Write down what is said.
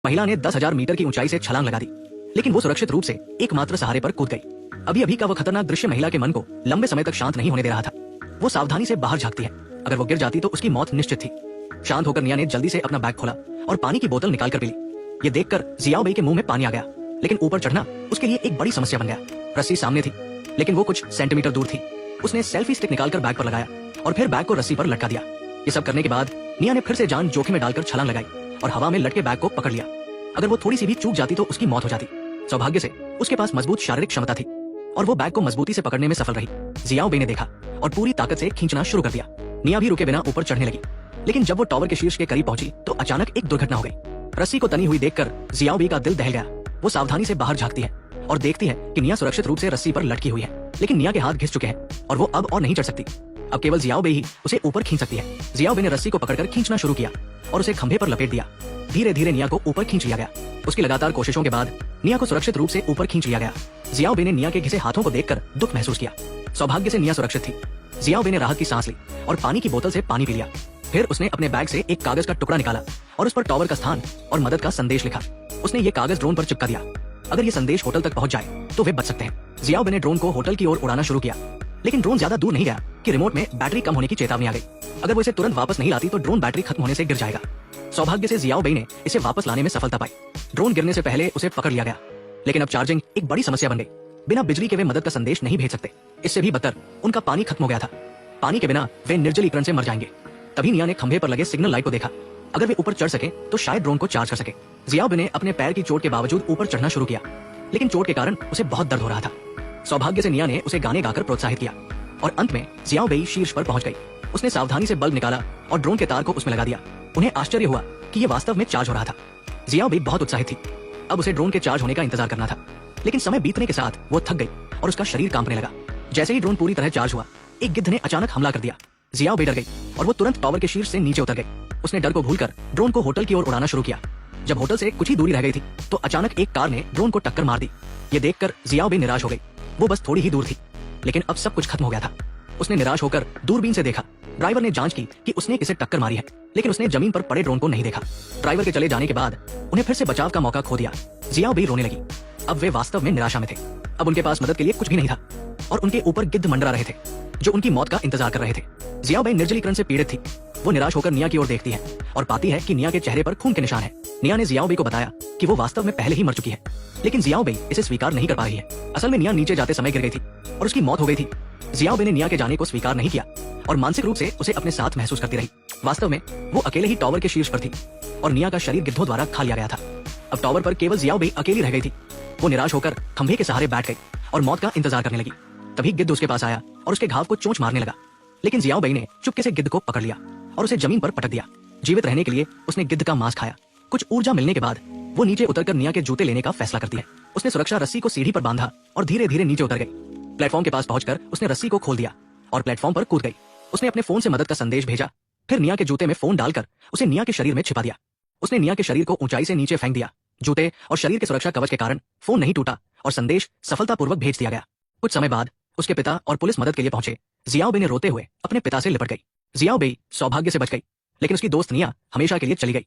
महिला ने 10,000 मीटर की ऊंचाई से छलांग लगा दी, लेकिन वो सुरक्षित रूप से एकमात्र सहारे पर कूद गई। अभी अभी का वो खतरनाक दृश्य महिला के मन को लंबे समय तक शांत नहीं होने दे रहा था। वो सावधानी से बाहर झांकती है, अगर वो गिर जाती तो उसकी मौत निश्चित थी। शांत होकर निया ने जल्दी से अपना बैग खोला और पानी की बोतल निकाल कर पी ली। ये देखकर जियाओ बेई के मुंह में पानी आ गया, लेकिन ऊपर चढ़ना उसके लिए एक बड़ी समस्या बन गया। रस्सी सामने थी, लेकिन वो कुछ सेंटीमीटर दूर थी। उसने सेल्फी स्टिक निकालकर बैग पर लगाया और फिर बैग को रस्सी पर लटका दिया। ये सब करने के बाद निया ने फिर से जान जोखिम में डालकर छलांग लगाई और हवा में लटके बैग को पकड़ लिया। अगर वो थोड़ी सी भी चूक जाती तो उसकी मौत हो जाती। सौभाग्य से उसके पास मजबूत शारीरिक क्षमता थी और वो बैग को मजबूती से पकड़ने में सफल रही। जियाओ बेई ने देखा और पूरी ताकत से खींचना शुरू कर दिया। निया भी रुके बिना ऊपर चढ़ने लगी, लेकिन जब वो टावर के शीर्ष के करीब पहुंची तो अचानक एक दुर्घटना हो गई। रस्सी को तनी हुई देखकर जियाओ बेई का दिल दहल गया। वो सावधानी से बाहर झांकती है और देखती है कि निया सुरक्षित रूप से रस्सी पर लटकी हुई है, लेकिन निया के हाथ घिस चुके हैं और वो अब और नहीं चढ़ सकती। अब केवल जियाओ बेई ही उसे ऊपर खींच सकती है। जियाओ बेई ने रस्सी को पकड़कर खींचना शुरू किया और उसे खंभे पर लपेट दिया। धीरे धीरे निया को ऊपर खींच लिया गया। उसकी लगातार कोशिशों के बाद निया को सुरक्षित रूप से ऊपर खींच लिया गया। जियाओ बेई ने निया के घिसे हाथों को देखकर दुख महसूस किया। सौभाग्य से निया सुरक्षित थी। जियाओ बेई ने राहत की सांस ली और पानी की बोतल से पानी पी लिया। फिर उसने अपने बैग से एक कागज का टुकड़ा निकाला और उस पर टावर का स्थान और मदद का संदेश लिखा। उसने ये कागज ड्रोन पर चिपका दिया। अगर ये संदेश होटल तक पहुंच जाए तो वे बच सकते हैं। जियाओ बेई ने ड्रोन को होटल की ओर उड़ाना शुरू किया, लेकिन ड्रोन ज्यादा दूर नहीं गया कि रिमोट में बैटरी कम होने की चेतावनी आ गई। अगर वो इसे तुरंत वापस नहीं लाती तो ड्रोन बैटरी खत्म होने से गिर जाएगा। सौभाग्य से जियाओ बेई ने इसे वापस लाने में सफलता पाई। ड्रोन गिरने से पहले उसे पकड़ लिया गया, लेकिन अब चार्जिंग एक बड़ी समस्या बन गई। बिना बिजली के वे मदद का संदेश नहीं भेज सकते। इससे भी बदतर, उनका पानी खत्म हो गया था। पानी के बिना वे निर्जलीकरण से मर जाएंगे। तभी निया ने खंभे पर लगे सिग्नल लाइट को देखा। अगर वे ऊपर चढ़ सके तो शायद ड्रोन को चार्ज कर सके। जियाओ बेई ने अपने पैर की चोट के बावजूद ऊपर चढ़ना शुरू किया, लेकिन चोट के कारण उसे बहुत दर्द हो रहा था। सौभाग्य से निया ने उसे गाने गाकर प्रोत्साहित किया और अंत में जियाओ बेई शीर्ष पर पहुंच गई। उसने सावधानी से बल्ब निकाला और ड्रोन के तार को उसमें लगा दिया। उन्हें आश्चर्य हुआ कि ये वास्तव में चार्ज हो रहा था। जियाओ बेई बहुत उत्साहित थी। अब उसे ड्रोन के चार्ज होने का इंतजार करना था, लेकिन समय बीतने के साथ वो थक गई और उसका शरीर कांपने लगा। जैसे ही ड्रोन पूरी तरह चार्ज हुआ, एक गिद्ध ने अचानक हमला कर दिया। जियाओ बेई डर गई और वो तुरंत टावर के शीर्ष से नीचे उतर गई। उसने डर को भूलकर ड्रोन को होटल की ओर उड़ाना शुरू किया। जब होटल से कुछ ही दूरी रह गई थी तो अचानक एक कार ने ड्रोन को टक्कर मार दी। ये देखकर जियाओ बेई निराश हो गई। वो बस थोड़ी ही दूर थी, लेकिन अब सब कुछ खत्म हो गया था। उसने निराश होकर दूरबीन से देखा। ड्राइवर ने जांच की कि उसने किसे टक्कर मारी है, लेकिन उसने जमीन पर पड़े ड्रोन को नहीं देखा। ड्राइवर के चले जाने के बाद उन्हें फिर से बचाव का मौका खो दिया। जियाओ बेई रोने लगी। अब वे वास्तव में निराशा में थे। अब उनके पास मदद के लिए कुछ भी नहीं था और उनके ऊपर गिद्ध मंडरा रहे थे जो उनकी मौत का इंतजार कर रहे थे। जियाओ बेई निर्जलीकरण से पीड़ित थी। वो निराश होकर निया की ओर देखती है और पाती है कि निया के चेहरे पर खून के निशान है। निया ने जियाओ बेई को बताया कि वो वास्तव में पहले ही मर चुकी है, लेकिन जियाओ बेई इसे स्वीकार नहीं कर पा रही है। असल में निया नीचे जाते समय गिर गई थी और उसकी मौत हो गई थी। जियाओ बेई ने निया के जाने को स्वीकार नहीं किया और मानसिक रूप से उसे अपने साथ महसूस करती रही। वास्तव में वो अकेले ही टावर के शीर्ष पर थी और निया का शरीर गिद्धों द्वारा खा लिया गया था। अब टावर पर केवल जियाओ बेई अकेली रह गई थी। वो निराश होकर खंभे के सहारे बैठ गई और मौत का इंतजार करने लगी। तभी गिद्ध उसके पास आया और उसके घाव को चोंच मारने लगा, लेकिन जियाओ बेई ने चुपके से गिद्ध को पकड़ लिया और उसे जमीन पर पटक दिया। जीवित रहने के लिए उसने गिद्ध का मांस खाया। कुछ ऊर्जा मिलने के बाद वो नीचे उतरकर निया के जूते लेने का फैसला करती है। उसने सुरक्षा रस्सी को सीढ़ी पर बांधा और धीरे धीरे नीचे उतर गई। प्लेटफॉर्म के पास पहुंचकर उसने रस्सी को खोल दिया और प्लेटफॉर्म पर कूद गई। उसने अपने फोन से मदद का संदेश भेजा, फिर निया के जूते में फोन डालकर उसे निया के शरीर में छिपा दिया। उसने निया के शरीर को ऊंचाई से नीचे फेंक दिया। जूते और शरीर के सुरक्षा कवच के कारण फोन नहीं टूटा और संदेश सफलतापूर्वक भेज दिया गया। कुछ समय बाद उसके पिता और पुलिस मदद के लिए पहुंचे। जियाओ बेई ने रोते हुए अपने पिता से लिपट गई। जियाओ बेई सौभाग्य से बच गई, लेकिन उसकी दोस्त निया हमेशा के लिए चली गई।